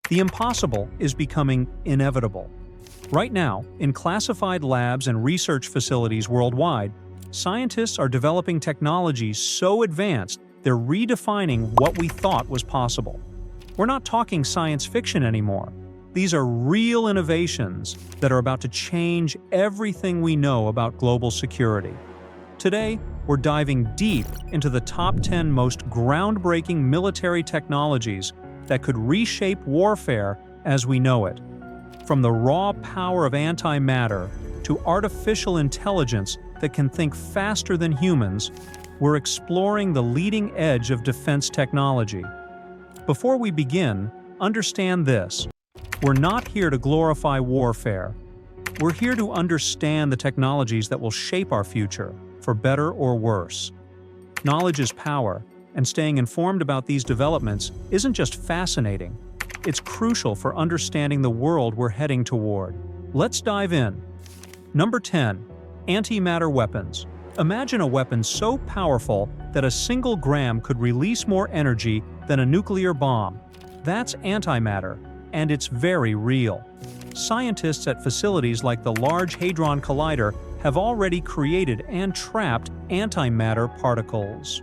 The impossible is becoming inevitable. Right now, in classified labs and research facilities worldwide, scientists are developing technologies so advanced they're redefining what we thought was possible. We're not talking science fiction anymore. These are real innovations that are about to change everything we know about global security. Today, we're diving deep into the top 10 most groundbreaking military technologies that could reshape warfare as we know it. From the raw power of antimatter to artificial intelligence that can think faster than humans, we're exploring the leading edge of defense technology. Before we begin, understand this. We're not here to glorify warfare. We're here to understand the technologies that will shape our future, for better or worse. Knowledge is power, and staying informed about these developments isn't just fascinating, it's crucial for understanding the world we're heading toward. Let's dive in. Number 10. Antimatter weapons. Imagine a weapon so powerful that a single gram could release more energy than a nuclear bomb. That's antimatter, and it's very real. Scientists at facilities like the Large Hadron Collider have already created and trapped antimatter particles.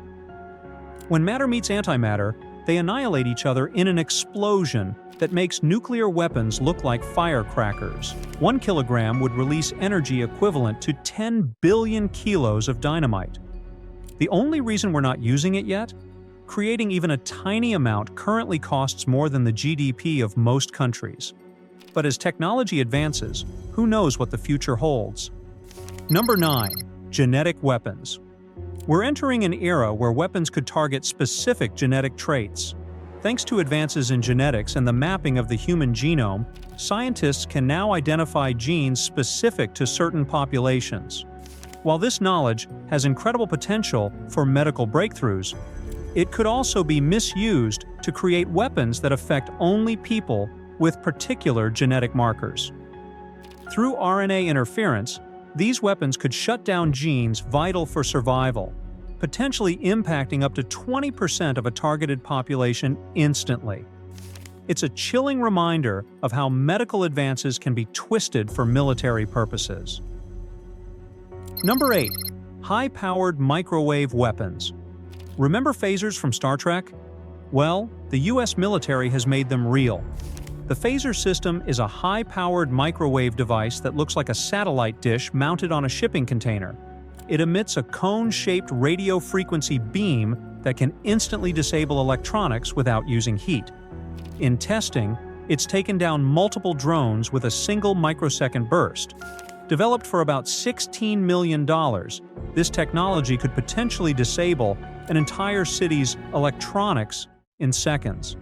When matter meets antimatter, they annihilate each other in an explosion that makes nuclear weapons look like firecrackers. 1 kilogram would release energy equivalent to 10 billion kilos of dynamite. The only reason we're not using it yet? Creating even a tiny amount currently costs more than the GDP of most countries. But as technology advances, who knows what the future holds? Number 9. Genetic weapons. We're entering an era where weapons could target specific genetic traits. Thanks to advances in genetics and the mapping of the human genome, scientists can now identify genes specific to certain populations. While this knowledge has incredible potential for medical breakthroughs, it could also be misused to create weapons that affect only people with particular genetic markers. Through RNA interference, these weapons could shut down genes vital for survival, potentially impacting up to 20% of a targeted population instantly. It's a chilling reminder of how medical advances can be twisted for military purposes. Number 8. High-powered microwave weapons. Remember phasers from Star Trek? Well, the US military has made them real. The phaser system is a high-powered microwave device that looks like a satellite dish mounted on a shipping container. It emits a cone-shaped radio frequency beam that can instantly disable electronics without using heat. In testing, it's taken down multiple drones with a single microsecond burst. Developed for about $16 million, this technology could potentially disable an entire city's electronics in seconds.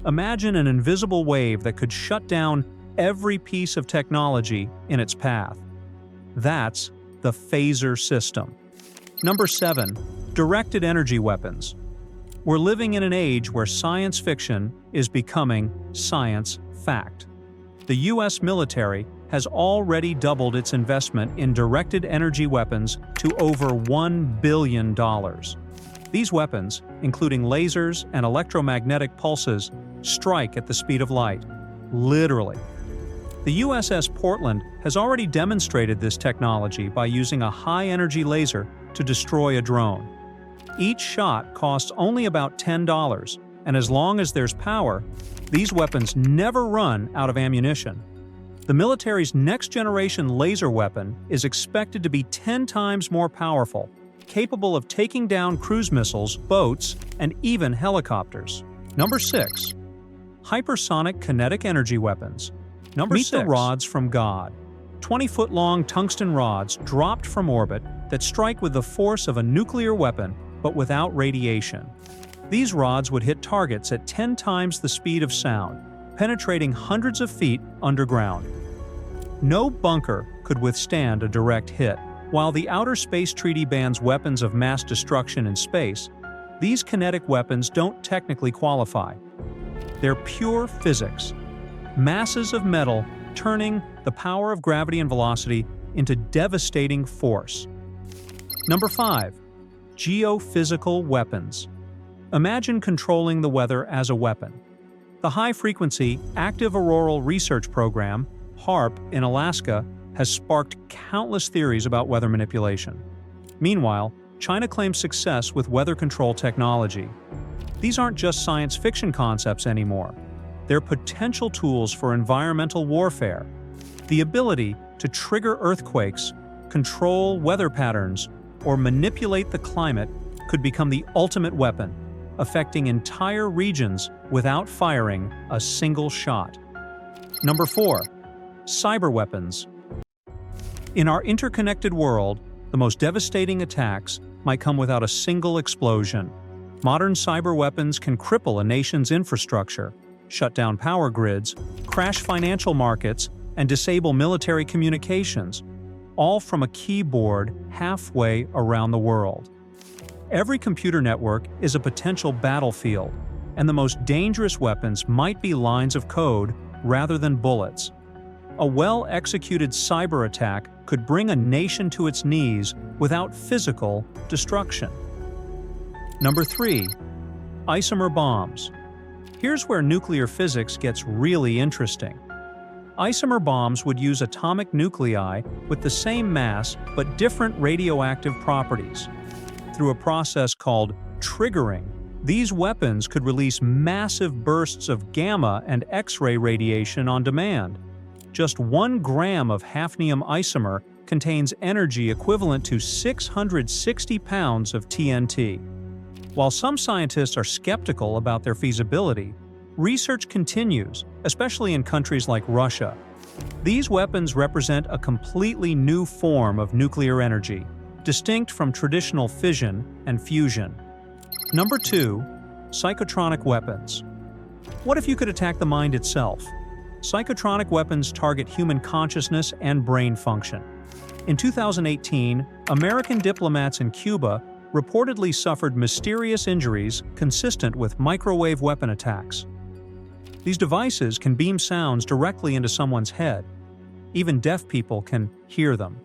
Imagine an invisible wave that could shut down every piece of technology in its path. That's the phaser system. Number 7. Directed energy weapons. We're living in an age where science fiction is becoming science fact. The US military has already doubled its investment in directed energy weapons to over $1 billion. These weapons, including lasers and electromagnetic pulses, strike at the speed of light. Literally. The USS Portland has already demonstrated this technology by using a high-energy laser to destroy a drone. Each shot costs only about $10, and as long as there's power, these weapons never run out of ammunition. The military's next-generation laser weapon is expected to be 10 times more powerful, capable of taking down cruise missiles, boats, and even helicopters. Number 6. Hypersonic kinetic energy weapons. Meet the rods from God. 20-foot-long tungsten rods dropped from orbit that strike with the force of a nuclear weapon but without radiation. These rods would hit targets at 10 times the speed of sound, penetrating hundreds of feet underground. No bunker could withstand a direct hit. While the Outer Space Treaty bans weapons of mass destruction in space, these kinetic weapons don't technically qualify. They're pure physics. Masses of metal turning the power of gravity and velocity into devastating force. Number 5. Geophysical weapons. Imagine controlling the weather as a weapon. The High-Frequency Active Auroral Research Program, HAARP, in Alaska has sparked countless theories about weather manipulation. Meanwhile, China claims success with weather control technology. These aren't just science fiction concepts anymore. They're potential tools for environmental warfare. The ability to trigger earthquakes, control weather patterns, or manipulate the climate could become the ultimate weapon, affecting entire regions without firing a single shot. Number 4. Cyber weapons. In our interconnected world, the most devastating attacks might come without a single explosion. Modern cyber weapons can cripple a nation's infrastructure, shut down power grids, crash financial markets, and disable military communications, all from a keyboard halfway around the world. Every computer network is a potential battlefield, and the most dangerous weapons might be lines of code rather than bullets. A well-executed cyber attack could bring a nation to its knees without physical destruction. Number 3. Isomer bombs. Here's where nuclear physics gets really interesting. Isomer bombs would use atomic nuclei with the same mass but different radioactive properties. Through a process called triggering, these weapons could release massive bursts of gamma and X-ray radiation on demand. Just 1 gram of hafnium isomer contains energy equivalent to 660 pounds of TNT. While some scientists are skeptical about their feasibility, research continues, especially in countries like Russia. These weapons represent a completely new form of nuclear energy, distinct from traditional fission and fusion. Number 2. Psychotronic weapons. What if you could attack the mind itself? Psychotronic weapons target human consciousness and brain function. In 2018, American diplomats in Cuba reportedly suffered mysterious injuries consistent with microwave weapon attacks. These devices can beam sounds directly into someone's head. Even deaf people can hear them.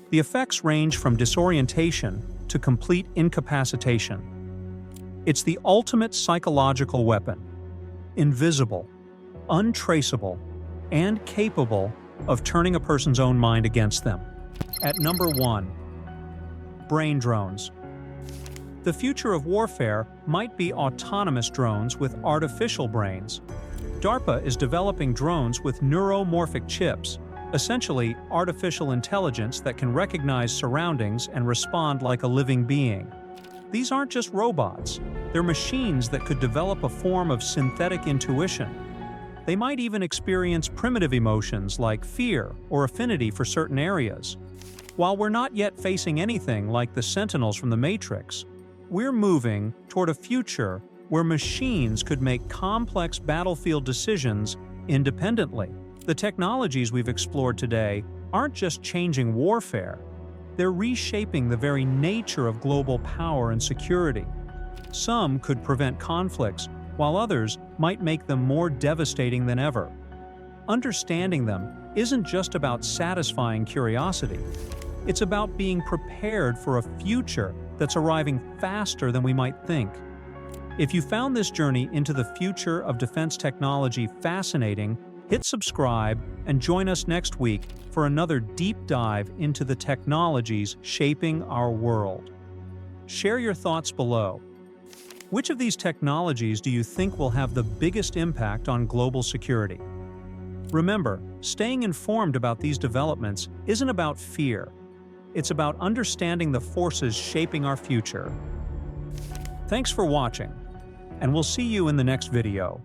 The effects range from disorientation to complete incapacitation. It's the ultimate psychological weapon, invisible, untraceable, and capable of turning a person's own mind against them. At number 1. Brain drones. The future of warfare might be autonomous drones with artificial brains. DARPA is developing drones with neuromorphic chips, essentially artificial intelligence that can recognize surroundings and respond like a living being. These aren't just robots, they're machines that could develop a form of synthetic intuition. They might even experience primitive emotions like fear or affinity for certain areas. While we're not yet facing anything like the Sentinels from the Matrix, we're moving toward a future where machines could make complex battlefield decisions independently. The technologies we've explored today aren't just changing warfare, they're reshaping the very nature of global power and security. Some could prevent conflicts, while others might make them more devastating than ever. Understanding them isn't just about satisfying curiosity. It's about being prepared for a future that's arriving faster than we might think. If you found this journey into the future of defense technology fascinating, hit subscribe and join us next week for another deep dive into the technologies shaping our world. Share your thoughts below. Which of these technologies do you think will have the biggest impact on global security? Remember, staying informed about these developments isn't about fear. It's about understanding the forces shaping our future. Thanks for watching, and we'll see you in the next video.